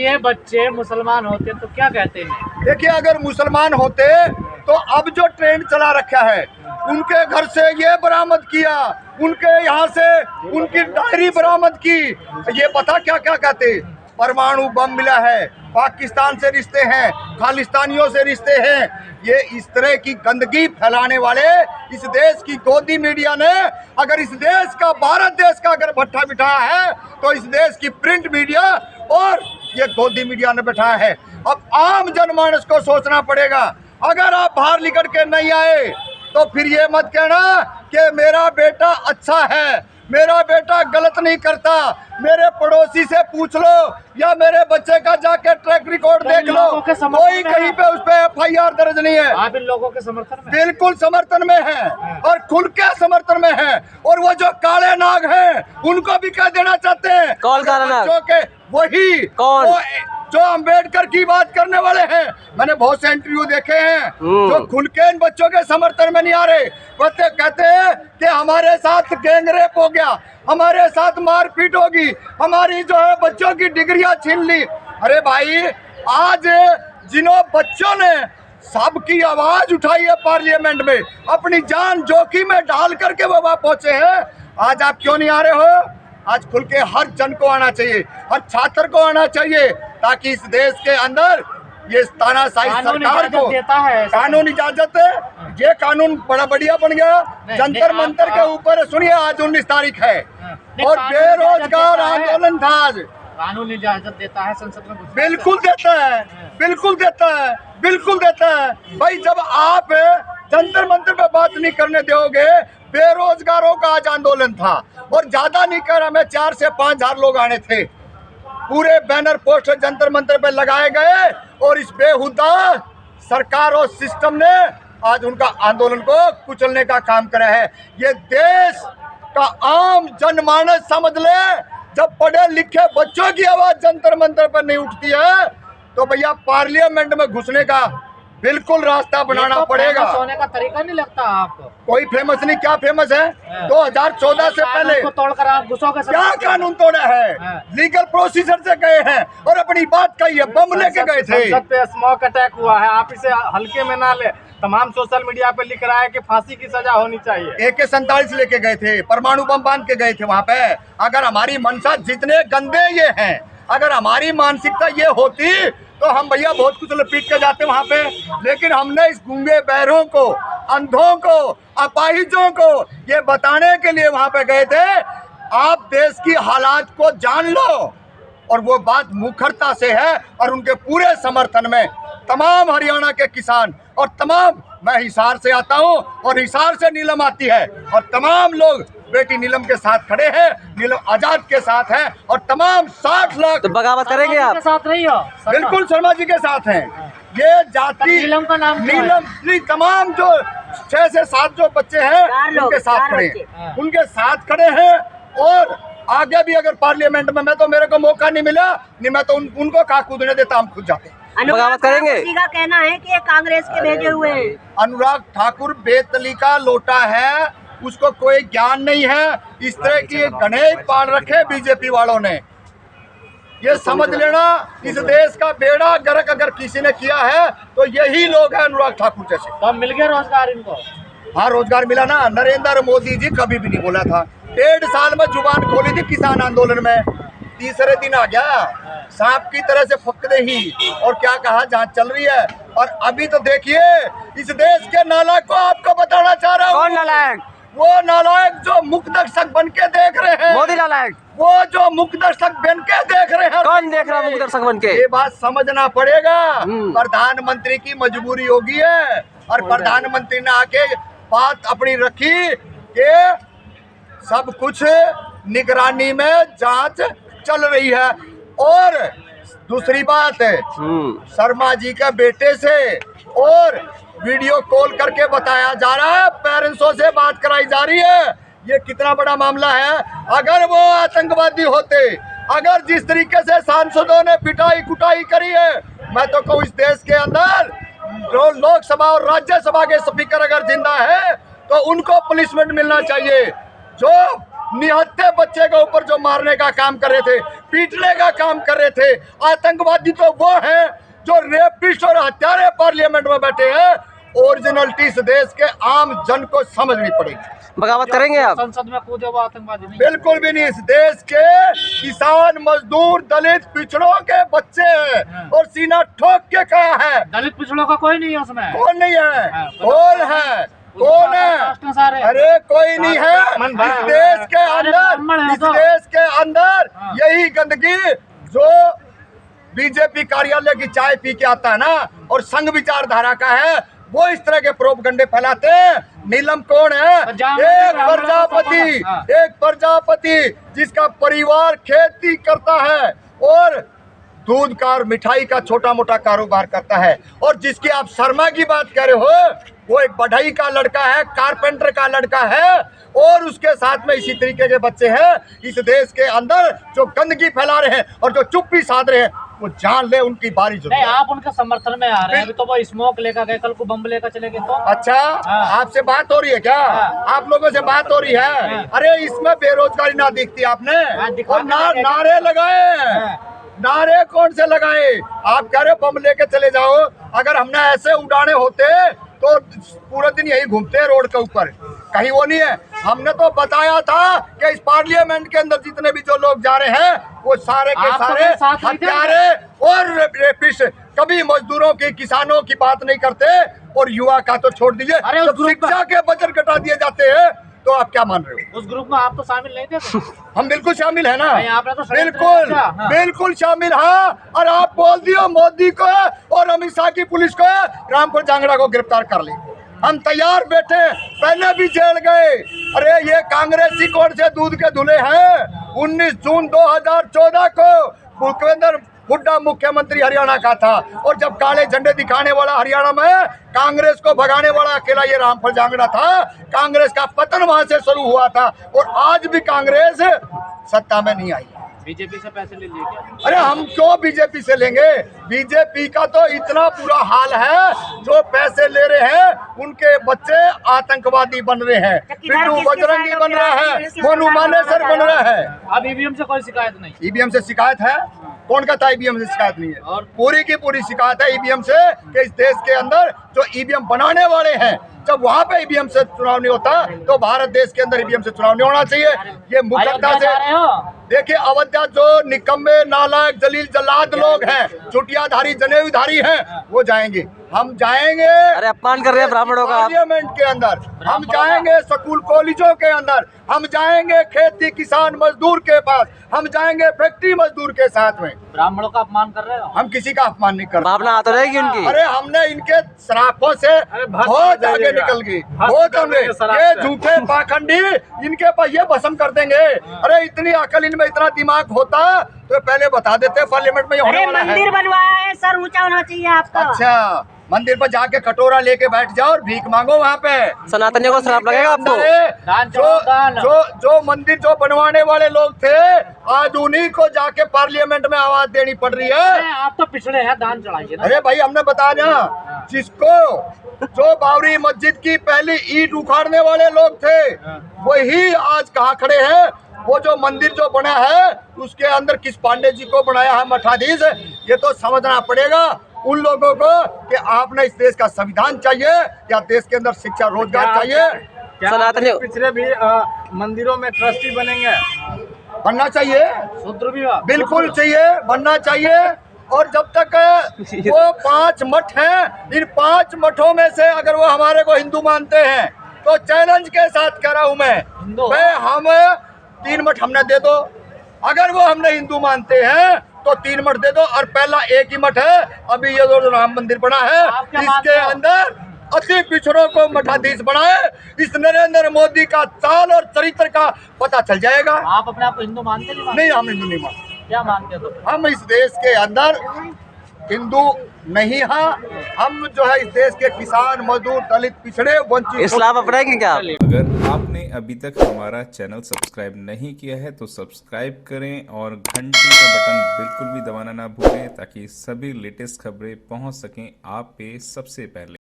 ये बच्चे मुसलमान होते तो क्या कहते हैं? देखिए, अगर मुसलमान होते तो अब जो ट्रेंड चला रखा है, उनके घर से ये बरामद किया, उनके यहाँ से उनकी डायरी बरामद की, ये पता क्या क्या कहते, परमाणु बम मिला है, पाकिस्तान से रिश्ते हैं, खालिस्तानियों से रिश्ते हैं। ये इस तरह की गंदगी फैलाने वाले इस देश की गोदी मीडिया ने, अगर इस देश का, भारत देश का अगर भट्ठा बिठाया है तो इस देश की प्रिंट मीडिया और ये गोदी मीडिया ने बिठाया है। अब आम जनमानस को सोचना पड़ेगा। अगर आप बाहर निकल के नहीं आए तो फिर ये मत कहना कि मेरा बेटा अच्छा है, मेरा बेटा गलत नहीं करता। मेरे पड़ोसी से पूछ लो या मेरे बच्चे का जाके ट्रैक रिकॉर्ड देख लो, कोई कहीं पे उस पे FIR दर्ज नहीं है। आप इन लोगों के समर्थन में? बिल्कुल समर्थन में है और खुल के समर्थन में है। और वो जो काले नाग हैं उनको भी कह देना चाहते हैं। कौन काला नाग? बच्चों के वही कौन? जो अंबेडकर की बात करने वाले हैं। मैंने बहुत से इंटरव्यू देखे हैं जो खुल के इन बच्चों के समर्थन में नहीं आ रहे। बच्चे कहते हैं कि हमारे साथ गैंगरेप हो गया, हमारे साथ मारपीट होगी, हमारी जो है बच्चों की डिग्रियां छीन ली। अरे भाई, आज जिन्हों बच्चों ने सबकी आवाज उठाई है पार्लियामेंट में, अपनी जान जोखिम में डाल करके वो वहां पहुंचे हैं, आज आप क्यों नहीं आ रहे हो? आज खुल के हर जन को आना चाहिए, हर छात्र को आना चाहिए, ताकि इस देश के अंदर ये तानाशाही सरकार को कानून इजाजत है। ये कानून बड़ा बढ़िया बन गया, जंतर मंतर के ऊपर। सुनिए, आज 19 तारीख है और बेरोजगार आंदोलन था। आज कानून इजाजत देता है संसद में? बिल्कुल देता है, बिल्कुल देता है, बिल्कुल देता है। भाई, जब आप जंतर मंतर पे बात नहीं करने दोगे, बेरोजगारों का आज आंदोलन था और ज्यादा नहीं कर, हमें 4 से 5 हजार लोग आने थे। पूरे बैनर पोस्टर जंतर मंतर पे लगाए गए और इस बेहुदा सरकार और सिस्टम ने आज उनका आंदोलन को कुचलने का काम करा है। ये देश का आम जनमानस समझ ले, जब पढ़े लिखे बच्चों की आवाज जंतर मंतर पर नहीं उठती है तो भैया पार्लियामेंट में घुसने का बिल्कुल रास्ता बनाना पड़ेगा। सोने का तरीका नहीं लगता आपको? कोई फेमस नहीं। क्या फेमस है? 2014 से पहले तोड़कर आप घुसोगे? क्या कानून तोड़ा है? लीगल प्रोसीजर से गए हैं और अपनी बात कही है, बम लेके गए थे। संसद पे स्मोक अटैक हुआ है, आप इसे हल्के में ना ले। तमाम सोशल मीडिया पे लिख रहा है कि फांसी की सजा होनी चाहिए। AK-47 लेके गए थे, परमाणु बम बांध के गए थे वहां पे। अगर हमारी मंशा, जितने गंदे ये हैं, अगर हमारी मानसिकता ये होती तो हम भैया बहुत कुछ लपीट के जाते वहां पे। लेकिन हमने इस गूंगे बहरों को, अंधों को, अपाहिजों को ये बताने के लिए वहां पे गए थे, आप देश की हालात को जान लो। और वो बात मुखरता से है और उनके पूरे समर्थन में तमाम हरियाणा के किसान और तमाम, मैं हिसार से आता हूं और हिसार से नीलम आती है और तमाम लोग बेटी नीलम के साथ खड़े हैं, नीलम आजाद के साथ हैं और तमाम 60 लाख। तो बगावत करेंगे आप? साथ रही हो? बिल्कुल शर्मा जी के साथ हैं। ये जाति नीलम का नाम नीलम तमाम जो 6 से 7 जो बच्चे हैं उनके साथ खड़े हैं, उनके साथ खड़े हैं। और आगे भी अगर पार्लियामेंट में मैं तो, मेरे को मौका नहीं मिला नहीं, मैं तो उनको कहा कूदने देता, हम खुद जाते। बगावत करेंगे? का कहना है कि ये कांग्रेस के भेजे हुए हैं। अनुराग ठाकुर बेतली का लोटा है, उसको कोई ज्ञान नहीं है। इस तरह की गणेश पाल रखे बीजेपी वालों ने। ये समझ लेना, इस देश का बेड़ा गर्क अगर किसी ने किया है तो यही लोग हैं, अनुराग ठाकुर जैसे। तो मिल गया रोजगार इनको? हाँ, रोजगार मिला ना। नरेंद्र मोदी जी कभी भी नहीं बोला था। 1.5 साल में जुबान खोली थी किसान आंदोलन में, तीसरे दिन आ गया सांप की तरह से फकरे ही, और क्या कहा, जांच चल रही है। और अभी तो देखिए, इस देश के नालायक को आपको बताना चाह रहा हूँ। कौन नालायक? वो नालायक जो मुख दर्शक बन के देख रहे हैं। मोदी नालायक? वो जो मुख दर्शक बन के देख रहे हैं। कौन देख रहा है मुख दर्शक बन के? ये बात समझना पड़ेगा। प्रधानमंत्री की मजबूरी होगी है और प्रधानमंत्री ने आके बात अपनी रखी कि सब कुछ निगरानी में जांच चल रही है। और दूसरी बात है, शर्मा जी के बेटे से और वीडियो कॉल करके बताया जा रहा है, पेरेंट्सों से बात कराई जा रही है। ये कितना बड़ा मामला है। अगर वो आतंकवादी होते, अगर जिस तरीके से सांसदों ने पिटाई कुटाई करी है, मैं तो कहूँ इस देश के अंदर जो लोकसभा और राज्यसभा के स्पीकर अगर जिंदा है तो उनको पनिशमेंट मिलना चाहिए। जो निहत्थे बच्चे के ऊपर जो मारने का काम कर रहे थे, पीटने का काम कर रहे थे। आतंकवादी तो वो है जो रेपिस्ट और हत्यारे पार्लियामेंट में बैठे हैं। ओरिजिनलिटी इस देश के आम जन को समझनी पड़ेगी। बगावत करेंगे आप? संसद में कूदे वो आतंकवादी नहीं। बिल्कुल भी नहीं। इस देश के किसान, मजदूर, दलित, पिछड़ों के बच्चे हैं और सीना ठोक के कहा है। दलित पिछड़ों का कोई नहीं है उसमें। कौन नहीं है? कौन है? कौन है? अरे कोई नहीं है। इस देश के अंदर, इस देश के अंदर यही गंदगी जो बीजेपी कार्यालय की चाय पी के आता है ना, और संघ विचारधारा का है, वो इस तरह के प्रोपगंडे फैलाते हैं। नीलम कौन है? एक प्रजापति जिसका परिवार खेती करता है और दूध का और मिठाई का छोटा मोटा कारोबार करता है, और जिसकी आप शर्मा की बात कर रहे हो, वो एक बढ़ई का लड़का है, कारपेंटर का लड़का है, और उसके साथ में इसी तरीके के बच्चे हैं। इस देश के अंदर जो गंदगी फैला रहे हैं और जो चुप्पी साध रहे हैं, वो जान ले उनकी बारी जो नहीं। आप उनके समर्थन में आ रहे हैं। अभी तो वो स्मोक लेकर गए, कल को बम लेकर चले गए तो। अच्छा, आपसे बात हो रही है क्या? आप लोगों से बात हो रही है? अरे इसमें बेरोजगारी ना दिखती आपने, और नारे लगाए। नारे कौन से लगाए? आप कह रहे हो बम लेके चले जाओ। अगर हमने ऐसे उड़ाने होते तो पूरे दिन यही घूमते हैं रोड के ऊपर, कहीं वो नहीं है। हमने तो बताया था कि इस पार्लियामेंट के अंदर जितने भी जो लोग जा रहे हैं, वो सारे के सारे हत्यारे और रेपिस्ट। कभी मजदूरों की, किसानों की बात नहीं करते, और युवा का तो छोड़ दीजिए। जब शिक्षा के बजट घटा दिए जाते हैं तो आप क्या मान रहे हो? उस ग्रुप में आप तो शामिल नहीं थे तो? हम बिल्कुल शामिल है ना, आपने तो बिल्कुल बिल्कुल शामिल। हाँ, और आप बोल दियो मोदी को और अमित शाह की पुलिस को रामपुर जांगड़ा को गिरफ्तार कर ले। हम तैयार बैठे, पहले भी जेल गए। अरे ये कांग्रेसी कौन से दूध के धुले हैं? 19 जून 2014 को भूपेंद्र हुड्डा मुख्यमंत्री हरियाणा का था, और जब काले झंडे दिखाने वाला हरियाणा में कांग्रेस को भगाने वाला अकेला ये रामपुर जांगड़ा था। कांग्रेस का पतन वहां से शुरू हुआ था, और आज भी कांग्रेस सत्ता में नहीं आई। बीजेपी से पैसे ले लिए क्या? अरे हम क्यों बीजेपी से लेंगे? बीजेपी का तो इतना बुरा हाल है, जो पैसे ले रहे हैं उनके बच्चे आतंकवादी बन रहे हैं, पिट्टू बजरंगी बन रहा है, मोनू मानेसर बन रहा है। अब ईवीएम से कोई शिकायत नहीं? ईवीएम से शिकायत है? कौन कहता है ईवीएम से शिकायत नहीं है? और पूरी की पूरी शिकायत है ईवीएम से, कि इस देश के अंदर जो ईवीएम बनाने वाले हैं, जब वहाँ पे ईवीएम से चुनाव नहीं होता तो भारत देश के अंदर ईवीएम से चुनाव नहीं होना चाहिए। ये मुकद्दमा से देखिए, अयोध्या जो निकम्मे, नालायक, जलील जल्लाद लोग हैं, चुटियाधारी, जनेऊधारी हैं, वो जाएंगे। हम जाएंगे। अरे अपमान कर रहे हैं ब्राह्मणों का। पार्लियामेंट के अंदर हम जाएंगे, स्कूल कॉलेजों के अंदर हम जाएंगे, खेती किसान मजदूर के पास हम जाएंगे, फैक्ट्री मजदूर के साथ में। ब्राह्मणों का अपमान कर रहे हो? हम किसी का अपमान नहीं कर रहे। भावना आता रहेगी उनकी। अरे हमने इनके शराफों से बहुत आगे निकल गई, बहुत हमने ये झूठे पाखंडी इनके पास ये भस्म कर देंगे। अरे इतनी अकल इनमें, इतना दिमाग होता तो पहले बता देते पार्लियामेंट में ये होने वाला है। मंदिर बनवाया है सर, ऊंचा होना चाहिए आपका। अच्छा, मंदिर पर जाके कटोरा लेके बैठ जाओ और भीख मांगो वहाँ पे। सनातनियों को श्राप लगेगा आपको। जो मंदिर जो बनवाने वाले लोग थे, आज उन्हीं को जाके पार्लियामेंट में आवाज देनी पड़ रही है। आप तो पिछड़े हैं, दान चढ़ाइए ना। अरे भाई, हमने बताया ना, जिसको जो बाबरी मस्जिद की पहली ईंट उखाड़ने वाले लोग थे, वही आज कहाँ खड़े हैं। वो जो मंदिर जो बना है, उसके अंदर किस पांडे जी को बनाया है मठाधीश, ये तो समझना पड़ेगा उन लोगों को कि आपने इस देश का संविधान चाहिए या देश के अंदर शिक्षा रोजगार चाहिए। सनातनी पिछले भी मंदिरों में ट्रस्टी बनेंगे? बनना चाहिए, शूद्र भी बिल्कुल चाहिए, बनना चाहिए। और जब तक वो 5 मठ हैं, इन 5 मठों में से अगर वो हमारे को हिंदू मानते हैं तो चैलेंज के साथ कह रहा हूँ मैं हम 3 मठ हमने दे दो। अगर वो हमने हिंदू मानते हैं तो 3 मठ दे दो, और पहला एक ही मठ है अभी ये जो राम मंदिर बना है, इसके अंदर अति पिछड़ों को मठाधीश बनाए। इस नरेंद्र मोदी का चाल और चरित्र का पता चल जाएगा। आप अपने आप को हिंदू मानते नहीं, हम हिंदू नहीं मानते। क्या मानते हो? हम इस देश के अंदर हिंदू नहीं है। हम जो है इस देश के किसान मजदूर दलित पिछड़े वंचित इस्लाम अपनाएंगे क्या? अगर आपने अभी तक हमारा चैनल सब्सक्राइब नहीं किया है तो सब्सक्राइब करें और घंटी का बटन बिल्कुल भी दबाना ना भूलें, ताकि सभी लेटेस्ट खबरें पहुंच सकें आप पे सबसे पहले।